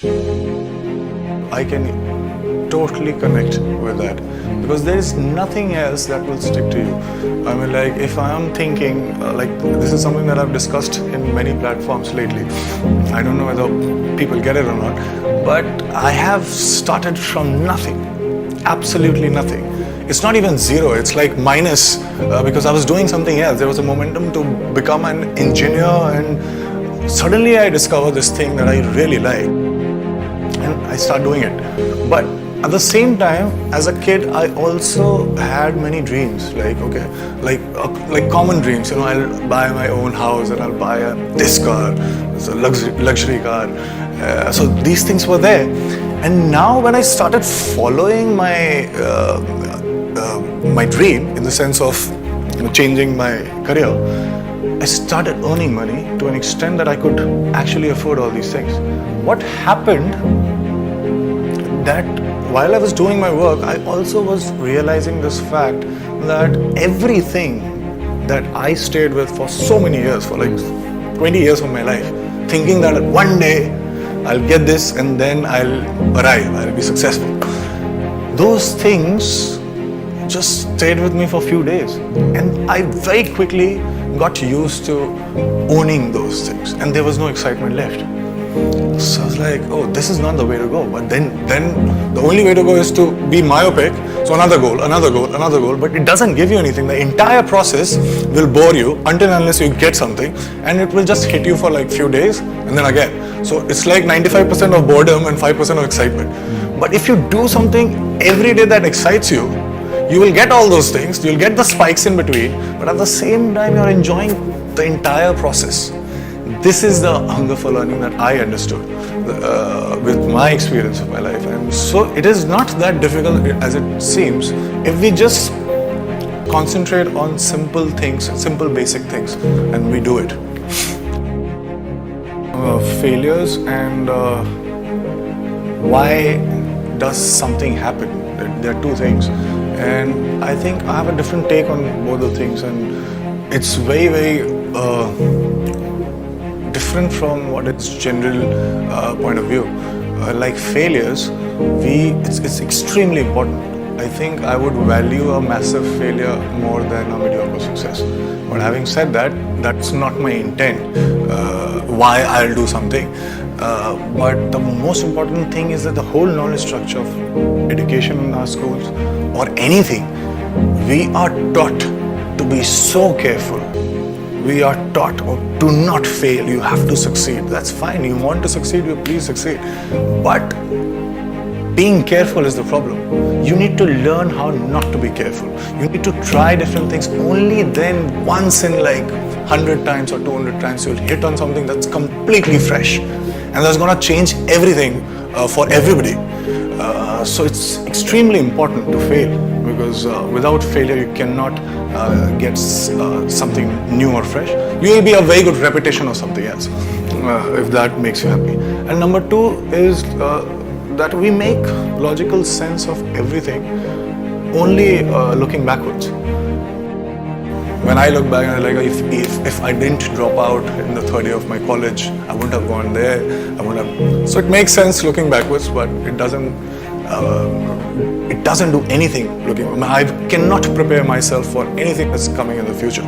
I can totally connect with that because there is nothing else that will stick to you. I mean, like if I am thinking, like this is something that I've discussed in many platforms lately. I don't know whether people get it or not, but I have started from nothing, absolutely nothing. It's not even zero, it's like minus because I was doing something else. There was a momentum to become an engineer, and suddenly I discovered this thing that I really like. And I start doing it. But at the same time, as a kid, I also had many dreams. Like common dreams. You know, I'll buy my own house and I'll buy this car, it's a luxury car. So these things were there. And now when I started following my dream, in the sense of changing my career, I started earning money to an extent that I could actually afford all these things. What happened that while I was doing my work, I also was realizing this fact that everything that I stayed with for so many years, for like 20 years of my life, thinking that one day I'll get this and then I'll arrive, I'll be successful. Those things just stayed with me for a few days, and I very quickly got used to owning those things, and there was no excitement left. So I was like, oh, this is not the way to go. But then the only way to go is to be myopic. So another goal, but it doesn't give you anything. The entire process will bore you until unless you get something, and it will just hit you for like few days and then again. So it's like 95% of boredom and 5% of excitement. But if you do something every day that excites you, you will get all those things, you'll get the spikes in between, but at the same time you're enjoying the entire process. This is the hunger for learning that I understood with my experience of my life. And so it is not that difficult as it seems if we just concentrate on simple things, simple basic things, and we do it. Failures and why does something happen? There are two things. And I think I have a different take on both the things, and it's very different from what is general point of view. Like failures, it's extremely important. I think I would value a massive failure more than a mediocre success. But having said that, that's not my intent. Why I'll do something. But the most important thing is that the whole knowledge structure of education in our schools or anything, we are taught to be so careful. We are taught to not fail, you have to succeed. That's fine, you want to succeed, you please succeed. But being careful is the problem. You need to learn how not to be careful. You need to try different things. Only then, once in like 100 times or 200 times, you'll hit on something that's completely fresh. And that's gonna change everything for everybody. So it's extremely important to fail, because without failure you cannot get something new or fresh. You will be a very good repetition of something else, if that makes you happy. And number two is that we make logical sense of everything only looking backwards. When I look back, I'm like, if I didn't drop out in the third year of my college, I wouldn't have gone there. So it makes sense looking backwards, but it doesn't do anything looking. I cannot prepare myself for anything that's coming in the future.